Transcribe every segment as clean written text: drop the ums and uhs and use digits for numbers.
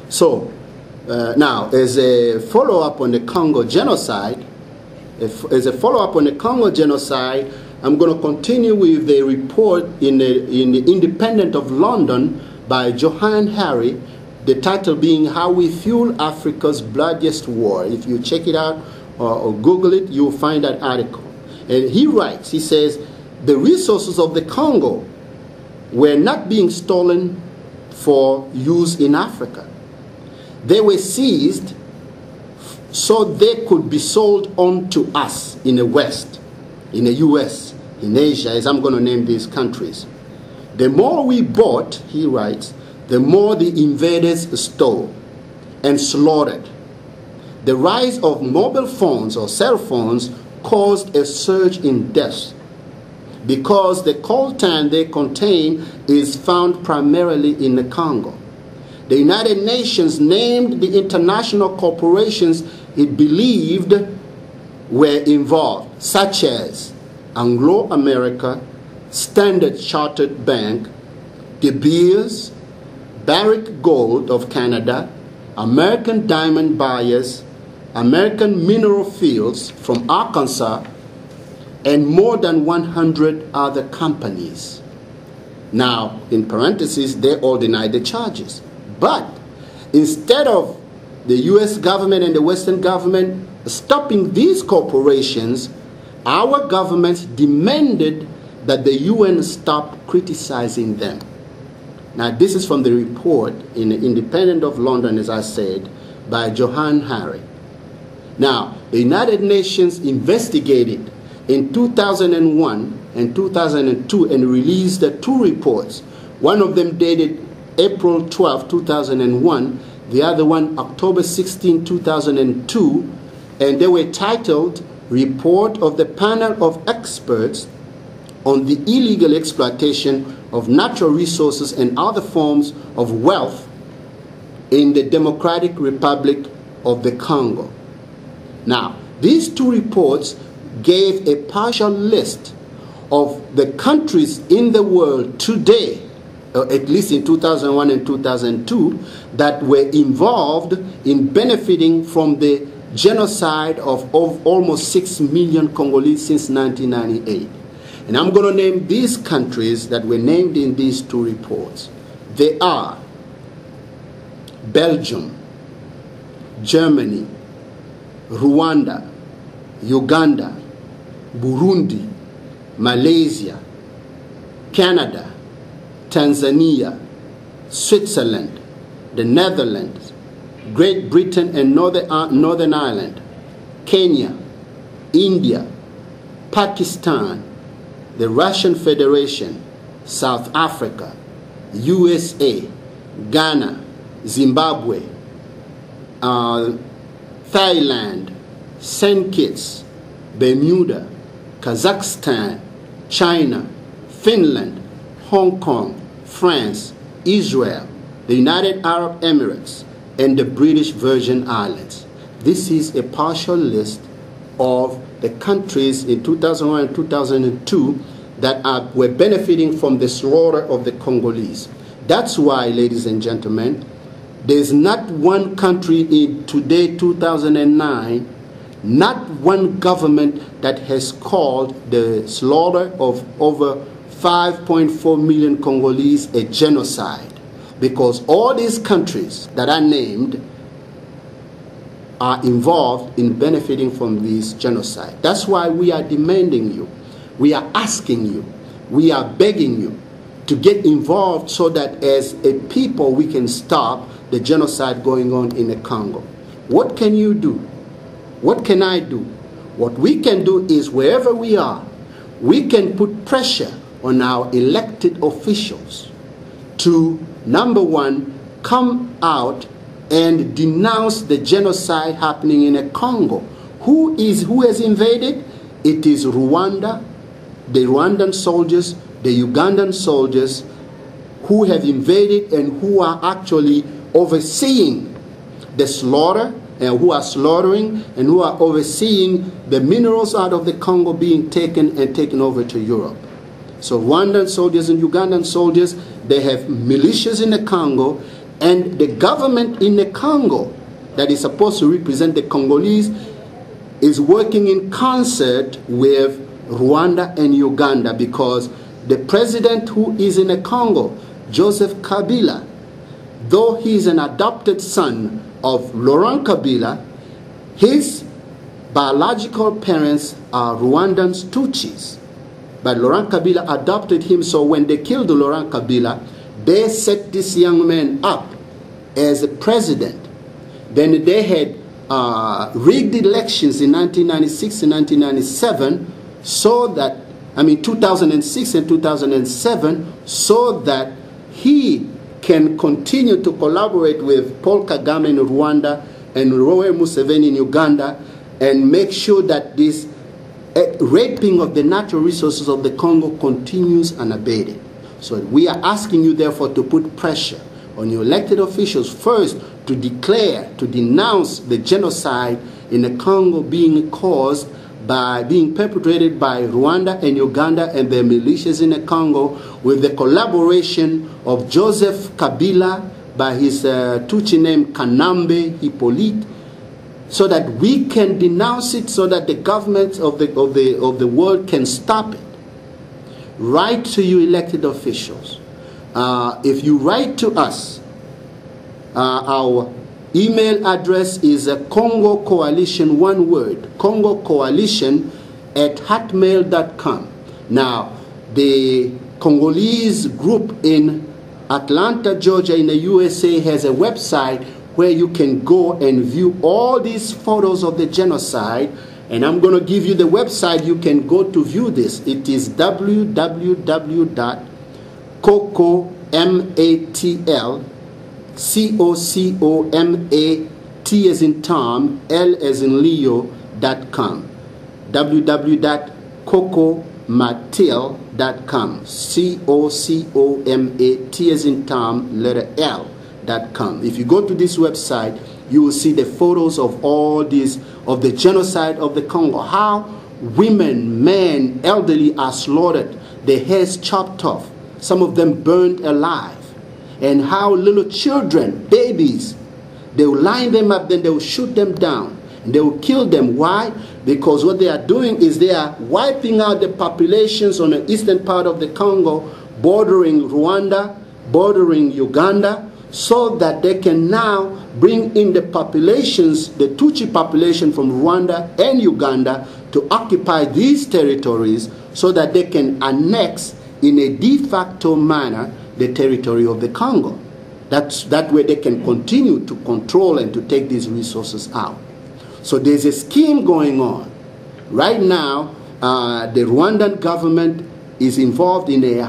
So, now, as a follow-up on the Congo genocide, I'm going to continue with the report in the Independent of London by Johann Hari, the title being How We Fuel Africa's Bloodiest War. If you check it out or Google it, you'll find that article. And he writes, he says, the resources of the Congo were not being stolen for use in Africa. They were seized so they could be sold on to us in the West, in the US, in Asia, as I'm going to name these countries. The more we bought, he writes, the more the invaders stole and slaughtered. The rise of mobile phones or cell phones caused a surge in deaths because the coltan they contain is found primarily in the Congo. The United Nations named the international corporations it believed were involved, such as Anglo America, Standard Chartered Bank, De Beers, Barrick Gold of Canada, American Diamond Buyers, American Mineral Fields from Arkansas, and more than 100 other companies. Now, in parentheses, they all denied the charges. But instead of the US government and the Western government stopping these corporations, our governments demanded that the UN stop criticizing them. Now, this is from the report in the Independent of London, as I said, by Johann Hari. Now, the United Nations investigated in 2001 and 2002 and released two reports. One of them dated April 12, 2001, the other one October 16, 2002, and they were titled Report of the Panel of Experts on the Illegal Exploitation of Natural Resources and Other Forms of Wealth in the Democratic Republic of the Congo. Now, these two reports gave a partial list of the countries in the world today, at least in 2001 and 2002, that were involved in benefiting from the genocide of almost 6 million Congolese since 1998. And I'm going to name these countries that were named in these two reports. They are Belgium, Germany, Rwanda, Uganda, Burundi, Malaysia, Canada, Tanzania, Switzerland, the Netherlands, Great Britain and Northern Ireland, Kenya, India, Pakistan, the Russian Federation, South Africa, USA, Ghana, Zimbabwe, Thailand, St. Kitts, Bermuda, Kazakhstan, China, Finland, Hong Kong, France, Israel, the United Arab Emirates, and the British Virgin Islands. This is a partial list of the countries in 2001 and 2002 that were benefiting from the slaughter of the Congolese. That's why, ladies and gentlemen, there's not one country in today, 2009, not one government that has called the slaughter of over 5.4 million Congolese a genocide. Because all these countries that are named are involved in benefiting from this genocide. That's why we are demanding you, we are asking you, we are begging you to get involved so that as a people we can stop the genocide going on in the Congo. What can you do? What can I do? What we can do is wherever we are, we can put pressure on our elected officials to, number one, come out and denounce the genocide happening in the Congo. Who has invaded? It is Rwanda, the Rwandan soldiers, the Ugandan soldiers who have invaded and who are actually overseeing the slaughter and who are slaughtering and who are overseeing the minerals out of the Congo being taken and taken over to Europe. So Rwandan soldiers and Ugandan soldiers, they have militias in the Congo. And the government in the Congo that is supposed to represent the Congolese is working in concert with Rwanda and Uganda, because the president who is in the Congo, Joseph Kabila, though he is an adopted son of Laurent Kabila, his biological parents are Rwandans Tutsis. But Laurent Kabila adopted him, so when they killed Laurent Kabila, they set this young man up as a president. Then they had rigged elections in 1996 and 1997, so that, 2006 and 2007, so that he can continue to collaborate with Paul Kagame in Rwanda and Yoweri Museveni in Uganda, and make sure that this raping of the natural resources of the Congo continues unabated. So we are asking you, therefore, to put pressure on your elected officials, first to declare, to denounce the genocide in the Congo being perpetrated by Rwanda and Uganda and their militias in the Congo, with the collaboration of Joseph Kabila by his Tutsi name Kanambe Hippolyte, so that we can denounce it, so that the governments of the world can stop it. Write to you elected officials. If you write to us, our email address is Congo Coalition, one word, Congo Coalition @hotmail.com. Now, the Congolese group in Atlanta, Georgia, in the USA has a website where you can go and view all these photos of the genocide. And I'm going to give you the website you can go to view this. It is www.cocomatl.com, as in Tom, L as in Leo.com. www.cocomatl.com, COCOMAT as in Tom, letter L.com. If you go to this website, you will see the photos of all these, of the genocide of the Congo, how women, men, elderly are slaughtered, their heads chopped off, some of them burned alive, and how little children, babies, they will line them up, then they will shoot them down, and they will kill them. Why? Because what they are doing is they are wiping out the populations on the eastern part of the Congo, bordering Rwanda, bordering Uganda, so that they can now bring in the populations, the Tutsi population from Rwanda and Uganda, to occupy these territories, so that they can annex in a de facto manner the territory of the Congo. That way they can continue to control and to take these resources out. So there's a scheme going on. Right now, the Rwandan government is involved in a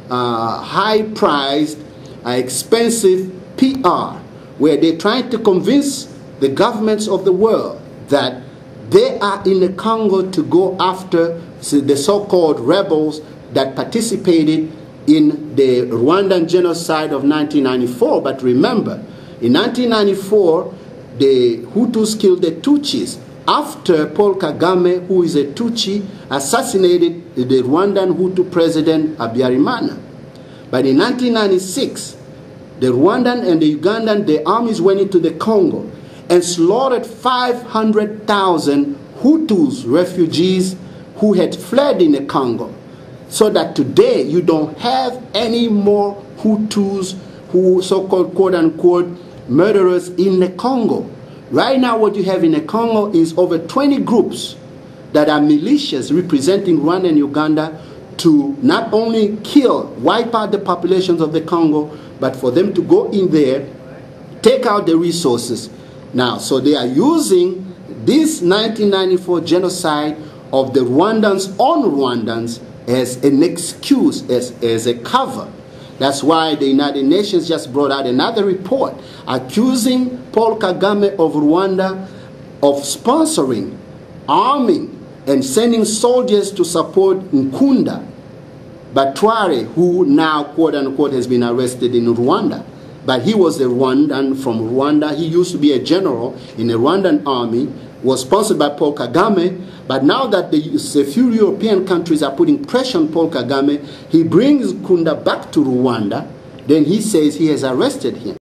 high-priced, expensive PR, where they're trying to convince the governments of the world that they are in the Congo to go after the so-called rebels that participated in the Rwandan genocide of 1994. But remember, in 1994, the Hutus killed the Tutsis after Paul Kagame, who is a Tutsi, assassinated the Rwandan Hutu president Habyarimana. But in 1996, the Rwandan and the Ugandan, the armies went into the Congo and slaughtered 500,000 Hutus, refugees who had fled in the Congo. So that today you don't have any more Hutus, who so-called quote-unquote murderers in the Congo. Right now what you have in the Congo is over 20 groups that are militias representing Rwanda and Uganda, to not only wipe out the populations of the Congo, but for them to go in there, take out the resources. Now, so they are using this 1994 genocide of the Rwandans on Rwandans as an excuse, as a cover. That's why the United Nations just brought out another report accusing Paul Kagame of Rwanda of sponsoring, arming, and sending soldiers to support Nkunda Batware, who now, quote-unquote, has been arrested in Rwanda. But he was a Rwandan from Rwanda. He used to be a general in the Rwandan army, was sponsored by Paul Kagame. But now that a few European countries are putting pressure on Paul Kagame, he brings Nkunda back to Rwanda. then he says he has arrested him.